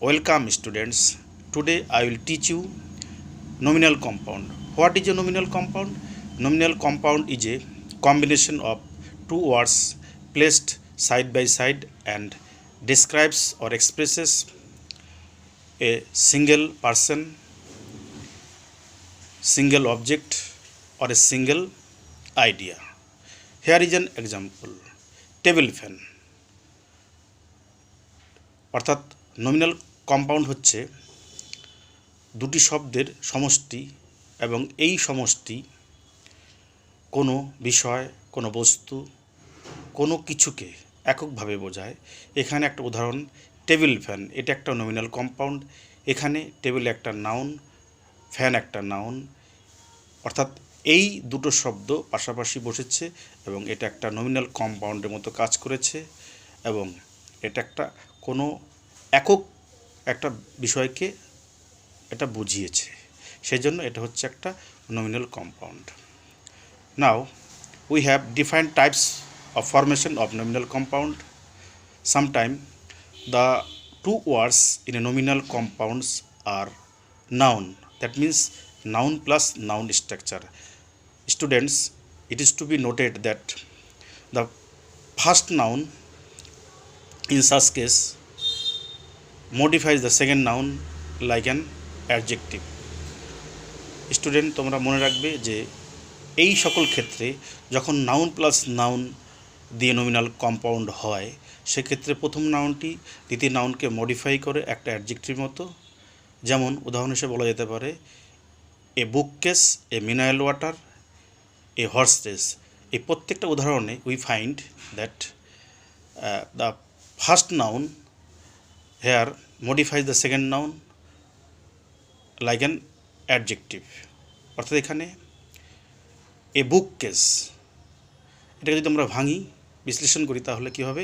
Welcome students. Today I will teach you nominal compound. What is a nominal compound? Nominal compound is a combination of two words placed side by side and describes or expresses a single person, single object or a single idea. Here is an example. Table fan. অর্থাৎ nominal compound হচ্ছে দুটি শব্দের সমষ্টি এবং এই সমষ্টি কোনো বিষয়, কোনো বস্তু, কোনো কিছুকে এককভাবে বোঝায়। এখানে একটা উদাহরণ টেবিল ফ্যান, এটা একটা নমিনাল কম্পাউন্ড। এখানে টেবিল একটা নাউন, ফ্যান একটা নাউন, অর্থাৎ এই দুটো শব্দ পাশাপাশি বসেছে এবং এটা একটা নমিনাল কম্পাউন্ডের মতো কাজ করেছে এবং এটা একটা কোনো একক একটা বিষয়কে এটা বুঝিয়েছে, সেই জন্য এটা হচ্ছে একটা nominal compound. Now we have different types of formation of nominal compound. Sometimes the two words in a nominal compounds are noun, that means noun plus noun structure. Students, it is to be noted that the first noun in such case modifies the second noun like an adjective. Student, তোমরা মনে রাখবে যে এই সকল ক্ষেত্রে যখন noun plus noun দিয়ে nominal compound হয়, সেক্ষেত্রে প্রথম নাউনটি দ্বিতীয় নাউনকে মডিফাই করে একটা অ্যাডজেক্টিভ মতো। যেমন উদাহরণ হিসেবে বলা যেতে পারে a book case, a mineral water, a horse race. এই প্রত্যেকটা উদাহরণে we find that the first noun here modifies the second noun like an adjective. অর্থাৎ এখানে এ বুক কেস, এটাকে যদি আমরা ভাঙি, বিশ্লেষণ করি, তাহলে কী হবে?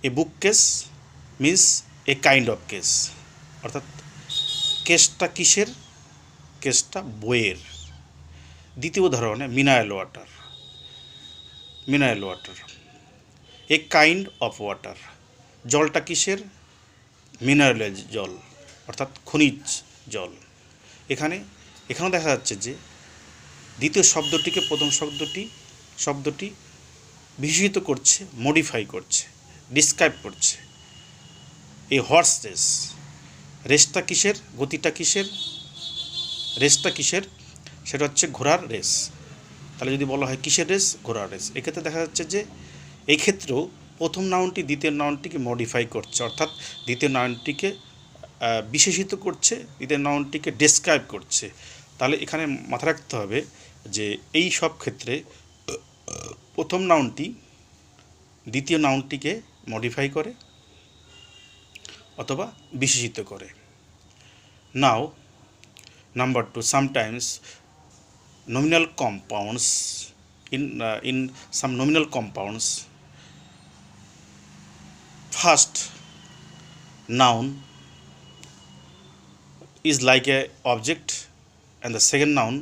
A book case means a kind of case, অর্থাৎ কেসটা কিসের? কেসটা বইয়ের। দ্বিতীয় উদাহরণে mineral water, mineral water a kind of water, জলটা কিসের? মিনারেল জল, অর্থাৎ খনিজ জল। এখানেও দেখা যাচ্ছে যে দ্বিতীয় শব্দটিকে প্রথম শব্দটি বিশেষিত করছে, মডিফাই করছে, ডিসক্রাইব করছে। এই হর্স রেস, রেসটা কিসের? গতিটা কিসের? রেসটা কিসের? সেটা হচ্ছে ঘোড়ার রেস। তাহলে যদি বলা হয় কিসের রেস? ঘোড়ার রেস। এক্ষেত্রে দেখা যাচ্ছে যে এই ক্ষেত্রেও প্রথম নাউনটি দ্বিতীয় নাউনটিকে মডিফাই করছে, অর্থাৎ দ্বিতীয় নাউনটিকে বিশেষিত করছে, দ্বিতীয় নাউনটিকে ডেসক্রাইব করছে। তাহলে এখানে মাথা রাখতে হবে যে এই সব ক্ষেত্রে প্রথম নাউনটি দ্বিতীয় নাউনটিকে মডিফাই করে অথবা বিশেষিত করে। Now number 2, sometimes nominal compounds in some nominal compounds, first noun is like a object and the second noun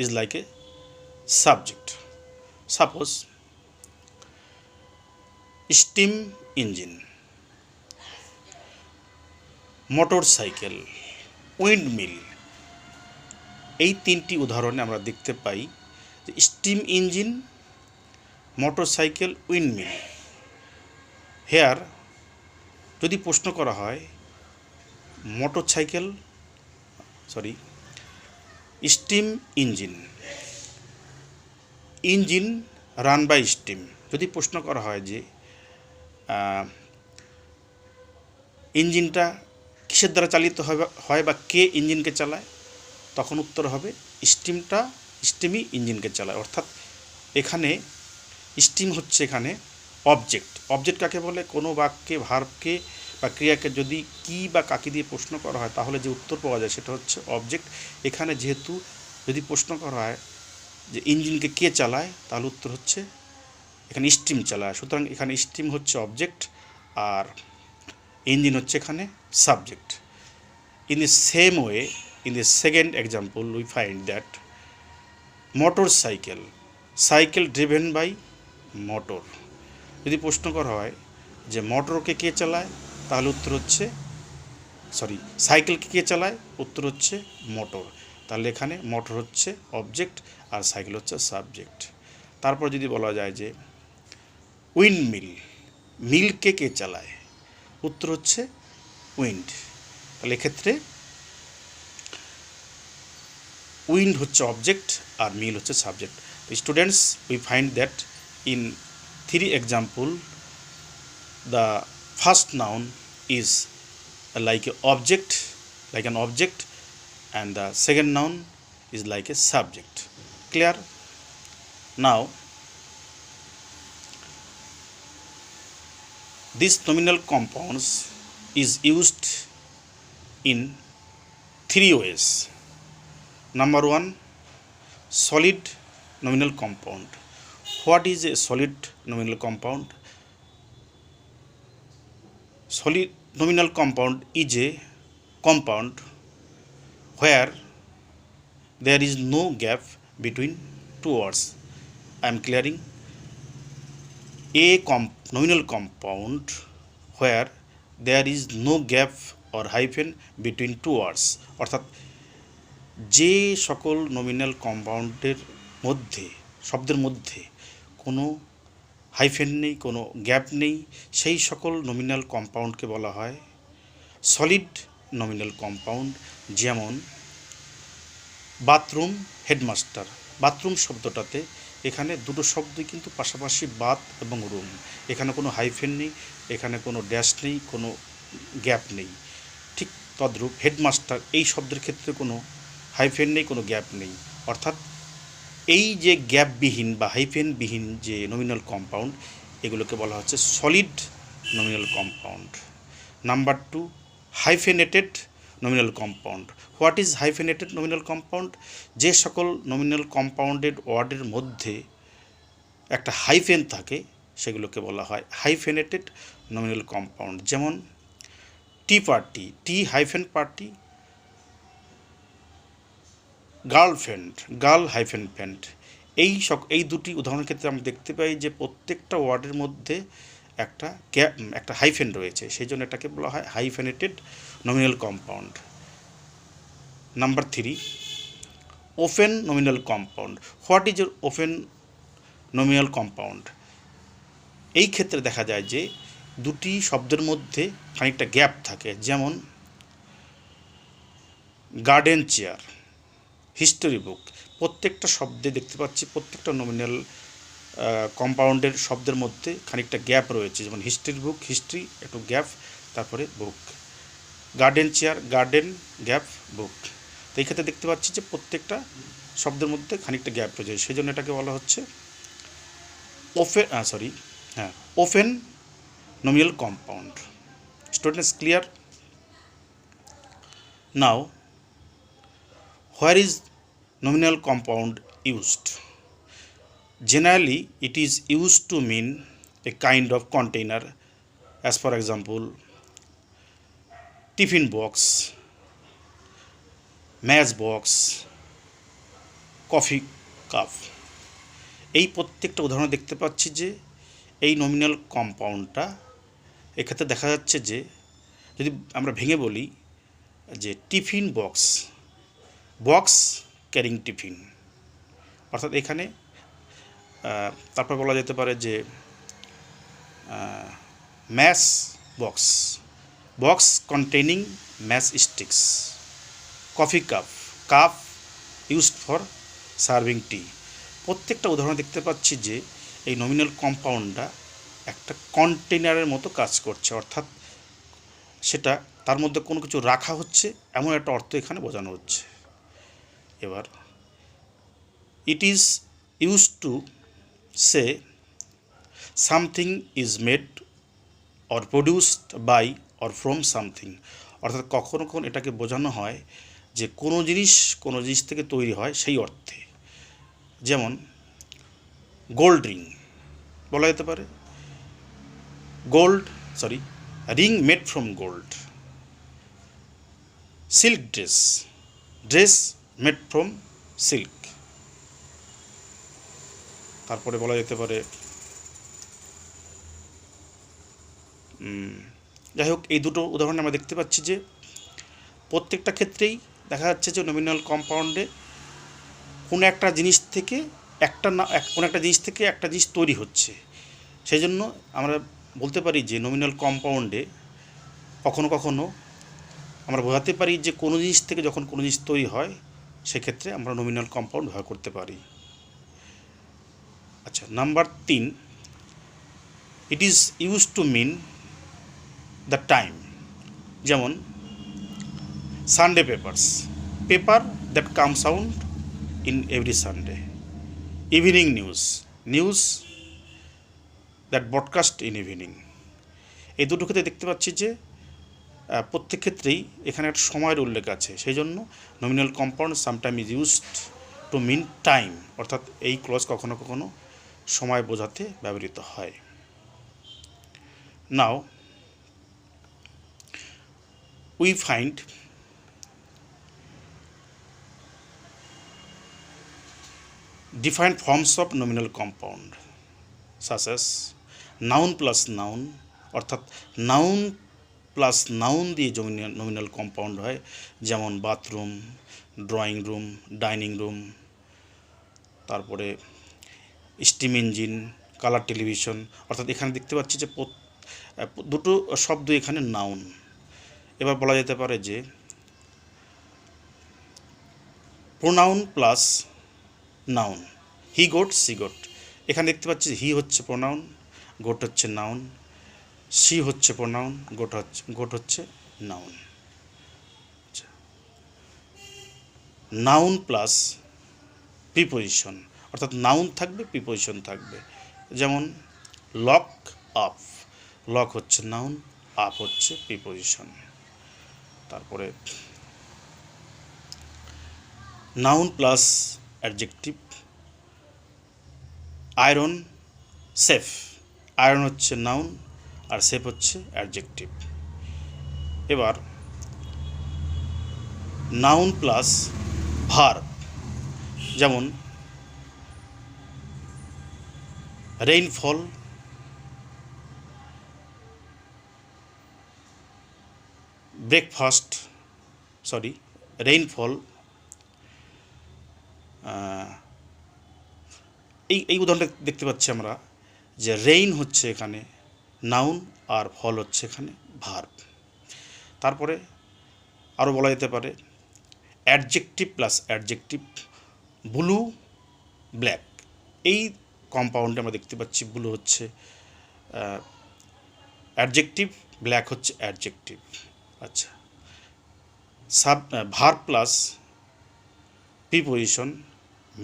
is like a subject. Suppose steam engine, motorcycle, windmill, এই তিনটি উদাহরণে আমরা দেখতে পাই যে steam engine, motorcycle, windmill. Here যদি প্রশ্ন করা হয় steam engine run by steam, যদি প্রশ্ন করা হয় যে ইঞ্জিনটা কিসের দ্বারা চালিত হয় বা কে ইঞ্জিনকে চালায়, তখন উত্তর হবে স্টিমই ইঞ্জিনকে চালায়। অর্থাৎ এখানে স্টিম হচ্ছে এখানে অবজেক্ট কাকে বলে? কোনো বাক্যে, ভার্বকে বা ক্রিয়াকে যদি কি বা কাকে দিয়ে প্রশ্ন করা হয়, তাহলে যে উত্তর পাওয়া যায় সেটা হচ্ছে অবজেক্ট। এখানে যেহেতু যদি প্রশ্ন করা হয় যে ইঞ্জিনকে কে চালায়, তাহলে উত্তর হচ্ছে এখানে স্টিম চালায়। সুতরাং এখানে স্টিম হচ্ছে অবজেক্ট আর ইঞ্জিন হচ্ছে এখানে subject. In the same way, in the second example we find that motorcycle, cycle driven by motor, যদি প্রশ্ন করা হয় যে মোটরকে কে চালায়, তাহলে উত্তর হচ্ছে সাইকেলকে কে চালায়? উত্তর হচ্ছে মোটর। তাহলে এখানে মোটর হচ্ছে অবজেক্ট আর সাইকেল হচ্ছে সাবজেক্ট। তারপর যদি বলা যায় যে উইন্ডমিল, মিলকে কে চালায়? উত্তর হচ্ছে উইন্ড। তাহলে এক্ষেত্রে উইন্ড হচ্ছে অবজেক্ট আর মিল হচ্ছে subject. Students, we find that in 3 example the first noun is like a object, like an object, and the second noun is like a subject. Clear? Now this nominal compounds is used in 3 ways. Number 1, solid nominal compound. What is a solid nominal compound? Solid nominal compound is a compound where there is no gap between two words. I am clearing. A nominal compound where there is no gap or hyphen between two words. অর্থাৎ যে সকল nominal কম্পাউন্ডের মধ্যে, শব্দের মধ্যে কোনো hyphen নেই, কোনো gap নেই, সেই সকল নমিনাল কম্পাউন্ডকে বলা হয় সলিড নমিনাল কম্পাউন্ড। যেমন বাথরুম, হেডমাস্টার। বাথরুম শব্দটাতে এখানে দুটো শব্দই কিন্তু পাশাপাশি বাথ এবং রুম, এখানে কোনো হাইফেন নেই, এখানে কোনো ড্যাশ নেই, কোনো গ্যাপ নেই। ঠিক তদ্রূপ হেডমাস্টার এই শব্দের ক্ষেত্রে কোনো হাইফেন নেই, কোনো গ্যাপ নেই। অর্থাৎ এই যে গ্যাপবিহীন বা হাইফেনবিহীন যে নমিনাল কম্পাউন্ড, এগুলোকে বলা হচ্ছে solid nominal compound. Number 2, hyphenated nominal compound. What is hyphenated nominal compound? যে সকল নমিনাল কম্পাউন্ডেড ওয়ার্ডের মধ্যে একটা হাইফেন থাকে সেগুলোকে বলা হয় হাইফেনেটেড নমিনাল কম্পাউন্ড। যেমন tea party, tea hyphen party. Girlfriend, girl hyphen friend. এই দুটি উদাহরণের ক্ষেত্রে আমরা দেখতে পাই যে প্রত্যেকটা ওয়ার্ডের মধ্যে একটা হাইফেন রয়েছে, সেই জন্য এটাকে বলা হয় hyphenated nominal compound. Number 3, open nominal compound. What is open nominal compound? এই ক্ষেত্রে দেখা যায় যে দুটি শব্দের মধ্যে খানিকটা গ্যাপ থাকে। যেমন গার্ডেন চেয়ার, হিস্টোরি বুক। প্রত্যেকটা শব্দে দেখতে পাচ্ছি প্রত্যেকটা নমিনাল কম্পাউন্ডের শব্দের মধ্যে খানিকটা গ্যাপ রয়েছে। যেমন হিস্ট্রি বুক, হিস্ট্রি একটু গ্যাপ, তারপরে বুক। গার্ডেন চেয়ার, গার্ডেন গ্যাপ, বুক। তো এই ক্ষেত্রে দেখতে পাচ্ছি যে প্রত্যেকটা শব্দের মধ্যে খানিকটা গ্যাপ রয়েছে, সেই জন্য এটাকে বলা হচ্ছে open nominal compound. Students, clear? Now, where is nominal compound used? Generally, it is used to mean a kind of container, as for example, tiffin box, match box, coffee cup. এই প্রত্যেকটা উদাহরণ দেখতে পাচ্ছি যে এই নমিনাল কম্পাউন্ডটা এক্ষেত্রে দেখা যাচ্ছে যে যদি আমরা ভেঙে বলি যে tiffin box, box carrying tiffin, অর্থাৎ এখানে তারপর বলা যেতে পারে যে match box, box containing match sticks, coffee cup, cup used for serving tea. প্রত্যেকটা উদাহরণ দেখতে পাচ্ছি যে এই নমিনাল কম্পাউন্ডটা একটা কন্টেনারের মতো কাজ করছে, অর্থাৎ সেটা তার মধ্যে কোনো কিছু রাখা হচ্ছে এমন একটা অর্থ এখানে বোঝানো হচ্ছে। এবার it is use to say something is made or produced by or from something, অর্থাৎ কখনো কখনো এটাকে বোঝানো হয় যে কোনো জিনিস থেকে তৈরি হয় সেই অর্থে। যেমন গোল্ড রিং বলা যেতে পারে, ring made from gold. Silk dress, dress made from silk. তারপরে বলা যেতে পারে, যাই হোক এই দুটো উদাহরণে আমরা দেখতে পাচ্ছি যে প্রত্যেকটা ক্ষেত্রেই দেখা যাচ্ছে যে নমিনাল কম্পাউন্ডে কোনো একটা জিনিস থেকে কোনো একটা জিনিস থেকে একটা জিনিস তৈরি হচ্ছে। সেই জন্য আমরা বলতে পারি যে নমিনাল কম্পাউন্ডে কখনো কখনো আমরা বোঝাতে পারি যে কোনো জিনিস থেকে যখন কোনো জিনিস তৈরি হয় সেক্ষেত্রে আমরা নমিনাল কম্পাউন্ড ব্যবহার করতে পারি। আচ্ছা, number 3, it is use to mean the time. যেমন Sunday paper that comes out in every Sunday. Evening news that broadcast in evening. এই দুটো ক্ষেত্রে দেখতে পাচ্ছি যে প্রত্যেক ক্ষেত্রেই এখানে একটা সময়ের উল্লেখ আছে। সেই জন্য nominal compound sometime is used to mean time, অর্থাৎ এই ক্লজ কখনো কখনো সময় বোঝাতে ব্যবহৃত হয়। Now we find different forms of nominal compound such as noun plus noun, অর্থাৎ নাউন প্লাস নাউন দিয়ে নমিনাল কম্পাউন্ড হয়, যেমন bathroom, drawing room, dining room, তারপরে স্টিম ইঞ্জিন, কালার টেলিভিশন। অর্থাৎ এখানে দেখতে পাচ্ছি যে দুটো শব্দ এখানে নাউন। এবার বলা যেতে পারে যে প্রোনাউন প্লাস নাউন, হি গোট সি গোট। এখানে দেখতে পাচ্ছি হি হচ্ছে প্রোনাউন, গোট হচ্ছে নাউন, সি হচ্ছে প্রোনাউন, গোট হচ্ছে নাউন। নাউন প্লাস প্রিপোজিশন, অর্থাৎ নাউন থাকবে, প্রিপোজিশন থাকবে। যেমন লক আপ, লক হচ্ছে নাউন, আপ হচ্ছে প্রিপোজিশন। তারপরে noun plus adjective, iron safe, iron হচ্ছে নাউন আর সেফ হচ্ছে অ্যাডজেক্টিভ। এবার নাউন প্লাস ভার্ব, যেমন রেইনফল, রেইনফল। এই উদাহরণটা দেখতে পাচ্ছি আমরা যে রেইন হচ্ছে এখানে নাউন আর ফল হচ্ছে এখানে ভার্ব। তারপরে আরও বলা যেতে পারে adjective plus adjective, blue black. এই কম্পাউন্ডে আমরা দেখতে পাচ্ছি ব্লু হচ্ছে অ্যাডজেক্টিভ, ব্ল্যাক হচ্ছে অ্যাডজেক্টিভ। আচ্ছা, verb plus preposition,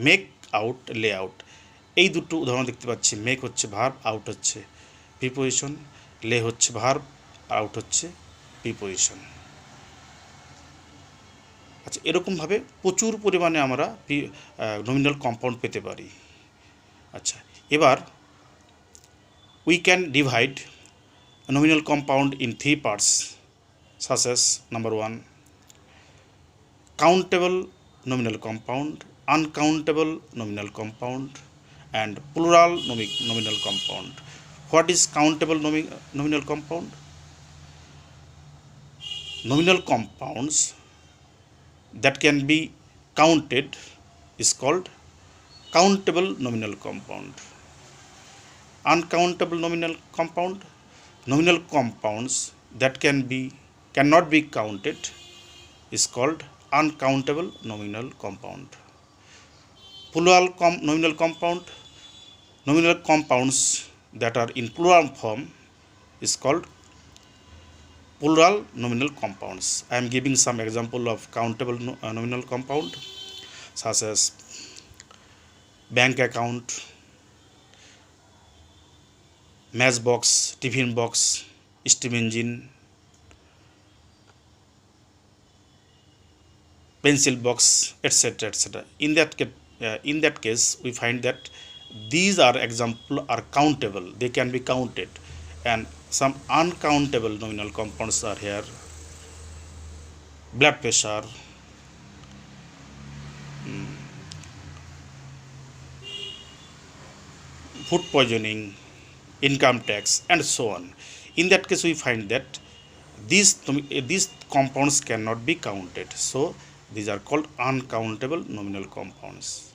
make out, লে আউট। এই দুটো উদাহরণ দেখতে পাচ্ছি, মেক হচ্ছে ভার্ব, আউট হচ্ছে প্রিপোজিশন, লে হচ্ছে ভার্ব, আউট হচ্ছে প্রিপোজিশন। আচ্ছা, এরকমভাবে প্রচুর পরিমাণে আমরা নমিনাল কম্পাউন্ড পেতে পারি। আচ্ছা, এবার we can divide nominal compound in 3 parts such as number 1, countable nominal compound, uncountable nominal compound, and plural nominal compound. What is countable nominal compound? Nominal compounds that can be counted is called countable nominal compound. Uncountable nominal compounds that cannot be counted is called uncountable nominal compound. Plural nominal compounds that are in plural form is called plural nominal compounds. I am giving some example of countable nominal compound such as bank account, matchbox, tiffin box, steam engine, pencil box, etc., etc. In that case, we find that these are countable, they can be counted, and some uncountable nominal compounds are here: blood pressure, food poisoning, income tax, and so on. In that case, we find that these compounds cannot be counted, so these are called uncountable nominal compounds.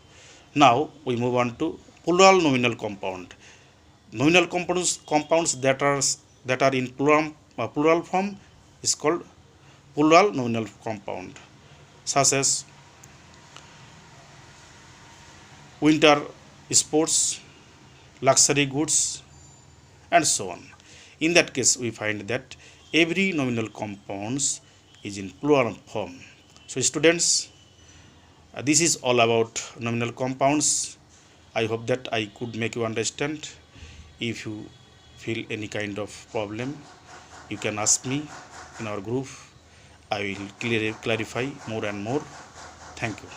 Now we move on to plural nominal compound. Nominal compounds that are in plural form is called plural nominal compound, such as winter sports, luxury goods, and so on. In that case, we find that every nominal compounds is in plural form. So students, this is all about nominal compounds. I hope that I could make you understand. If you feel any kind of problem, you can ask me in our group. I will clarify more and more. Thank you.